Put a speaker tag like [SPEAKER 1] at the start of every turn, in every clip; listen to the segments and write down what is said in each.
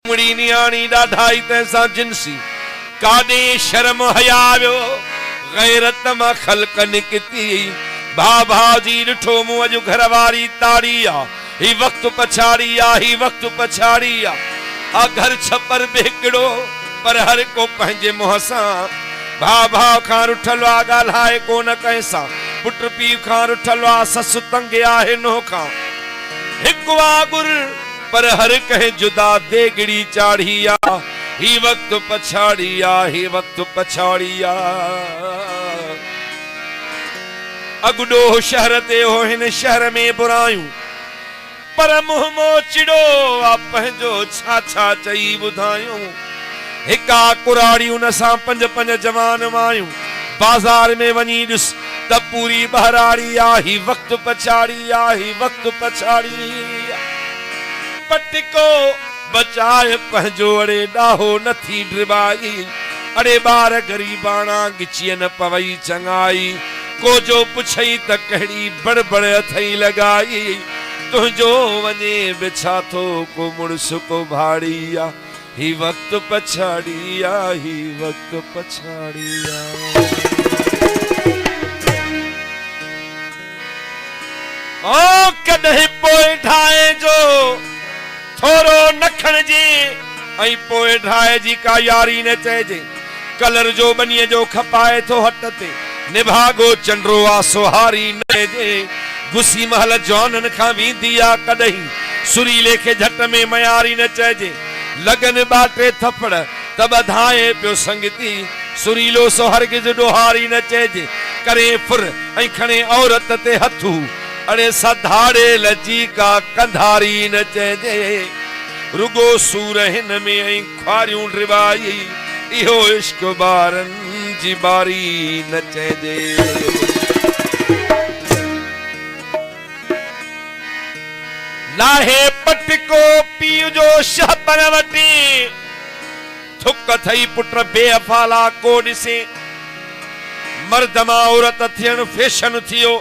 [SPEAKER 1] मुड़ी नियाणी ॾाढाई तंहिंसां जिनसी काॾे शर्म हया वियो गैरत मां ख़ल्क़ निकिती भा जी ॾिठो मूं अॼु घर वारी ताड़ी आ ही वक्त पछाड़ी आ ही वक्त पछाड़ी आ घर छपर बेकिड़ो पर हर को पंहिंजे मुंह सां भा खां रुठल आ ॻाल्हाए कोन कंहिंसां पुट पीउ खां रुठल आ ससु तंग आहे नोह खां हिकु वागुर पर हर कंहिं जुदा देगिड़ी चाढ़ी आ ही वक्त पछाड़ी आ ही वक्त पछाड़ी आ अगुडो शहर ते हो हिन शहर में बुरायूं पर मुंह मोचिड़ो आ पंहिंजो छा छा चई ॿुधायूं हिका कुराड़ी उन सां पंज पंज जवान मायूं बाज़ार में वञी ॾिस त पूरी बहराड़ी आ ही वक्त पछाड़ी आ ही वक्त पछाड़ी पटिको बचाए पंहिंजो अड़े ॾाहो नथी ड्रिबाई अड़े ॿार ग़रीबाणा गिचीअ न पवई चङाई को जो पुछई त कहिड़ी बड़बड़ अथई लॻाई तुंहिंजो वञे बिछा थो को मुड़स को भाड़ी आ ही वक्त पछाड़ी आ ही वक्त पछाड़ी आ ओ कॾहिं पोइ ठाहे जो थोरो नखण जी ऐं पोइ ठाहे जी का यारी न चइजे कलर जो बनीअ जो खपाए थो हट ते निभागो चंड्रो आ सोहारी न जे गुसी महल जवाननि खां वेंदी आ कॾहिं सुरीले खे झट में मयारी न चइजे लगन बाटे थपड़ त ॿधाए पियो संगती सुरीलो सो हरगिज़ ॾोहारी न चइजे करे फुर ऐं खणे औरत ते हथू अड़े सधाड़े लजी का कंधारी न चइजे रुगो सूर हिन में ऐं ख्वारियूं ड्रिबाई इहो इश्क ॿारनि जी बारी न चइजे लाहे पटिको पीउ जो शहपर वटी थुक थई पुट बेअफाला को ॾिसे मर्द मां औरत थियण फैशन थियो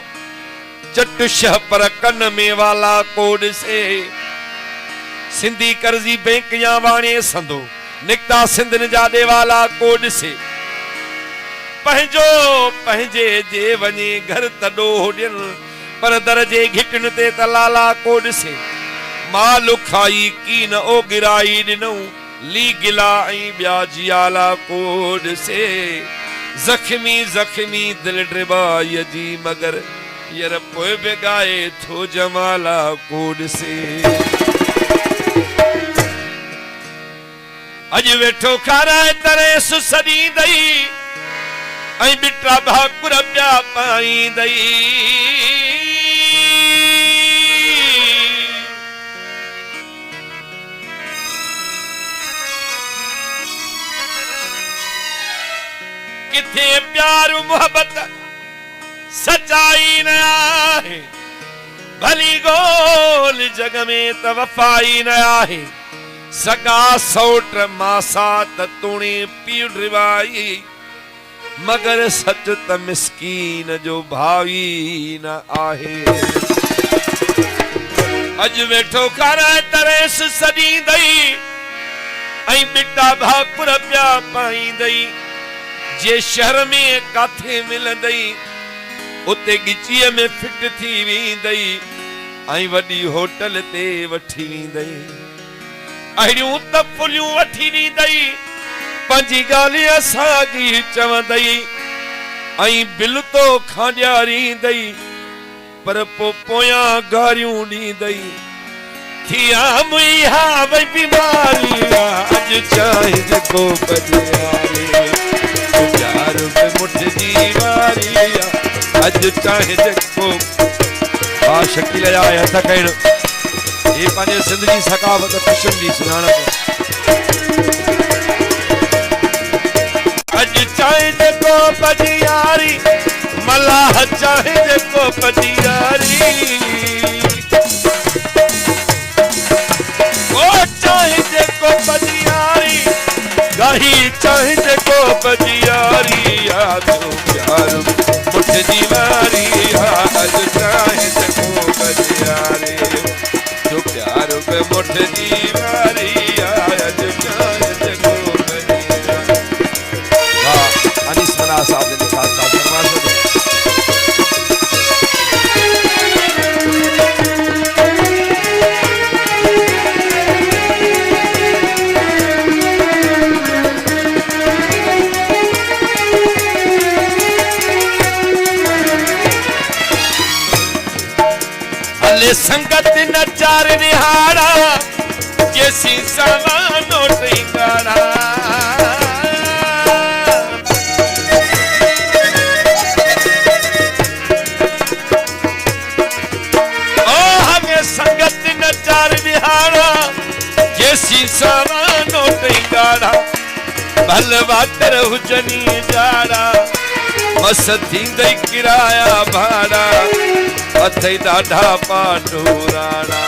[SPEAKER 1] चट शहपर कन में वाला को ॾिसे सिंधी कर्ज़ी बैंक या वाणे संदो निकता सिंधन जा देवाला को ॾिसे पंहिंजो पंहिंजे जे वञे घर तॾो ॾियन पर दर जे घिटन ते तलाला को ॾिसे माल खाई की न ओ गिराई ॾिनऊं ली गिला ऐं ॿिया जियाला को ॾिसे ज़ख्मी ज़ख्मी दिल ड्रिबाई जी मगर यर पोइ बि ॻाए थो जमाला को ॾिसे अॼु वेठो खाराए तरे सुसड़ी दई ऐं बिटा भाकुर ॿिया पाईंदई किथे प्यार मोहब्बत सच्चाई न आहे भली गोल जग में त वफ़ाई न आहे सगा सौट मासा त तूणी पीउ ड्रिबाई मगर सच त मिस्कीन जो भावी न आहे अॼु वेठो खाराए तरेस सॾींदई ऐं बिटा भाकुर ॿिया पाईंदई जे शहर में काथे मिलंदई उते गिचीअ में फिट थी वेंदई ऐं वॾी होटल ते वठी वेंदई अहिड़ियूं त फुलियूं वठी ॾींदई पंहिंजी ॻाल्हि असांजी चवंदई ऐं बिल तो खां ॾियारींदई पर पोइ पोयां गारियूं ॾींदई थिया मुई हा भई बीमारी अॼु चाहे जेको प्यार में मुठ जी वारी अॼु चाहे जेको हा शकील जा हथ कहिड़ो ये पंहिंजे सिंध जी सकावत फिशन जी सुञाणप अॼु चाहे जेको पजियारी मलाह चाहे जेको पजियारी ओ चाहे जेको पजियारी गाही चाहे जेको पजियारी याद प्यार मुठ जी वारी अॼु चाहे जेको पजियारी जो प्यार पे मुठ जी वारी अॼु संगत न चार निहारा जैसी सवानो टिंगाड़ा ओ हमें संगत न चार निहारा जैसी सवानो टिंगाड़ा भलवा कर हुजनी जाड़ा मस्ती दई किराया भाड़ा अथई ॾाढा पाटूराणा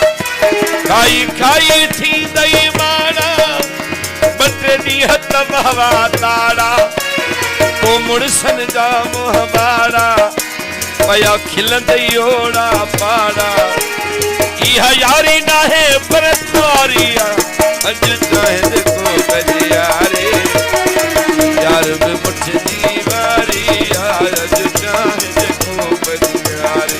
[SPEAKER 1] खाई खाई थी दई माड़ा बटे ॾींहं त बहवा ताड़ा को मुड़सन जा मुंह बाड़ा पया खिलंदई ओड़ा पाड़ा इहा यारी नाहे पर तोरिया अज चाहे को कजे यारे यार बि मुठ जी वारी अज चाहे को कजे यारे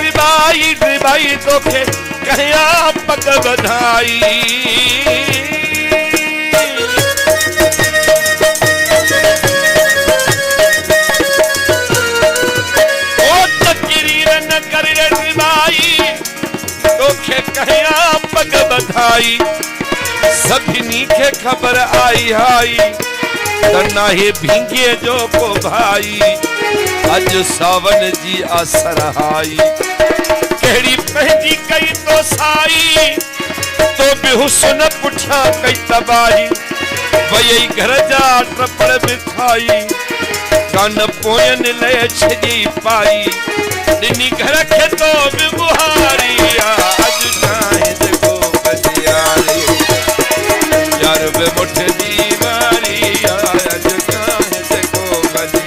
[SPEAKER 1] भाई तोखे कहया पग बधाई ओ तकरीर न कर रे भाई तोखे कहया पग बधाई सभिनी के खबर आई हाई त नाहे भींगे जो को भाई अज सावन जी असरहाई केड़ी पहजी कई तो साई तो बेहुसन पुठा कई तबाही वही घर जा ट्रपड़ बिछाई कान पोयन ले छजी पाई दिनी घर के तो बिहारी आज चाहे देखो कजियारी यार बे मुठ दीवारी आज चाहे देखो कजी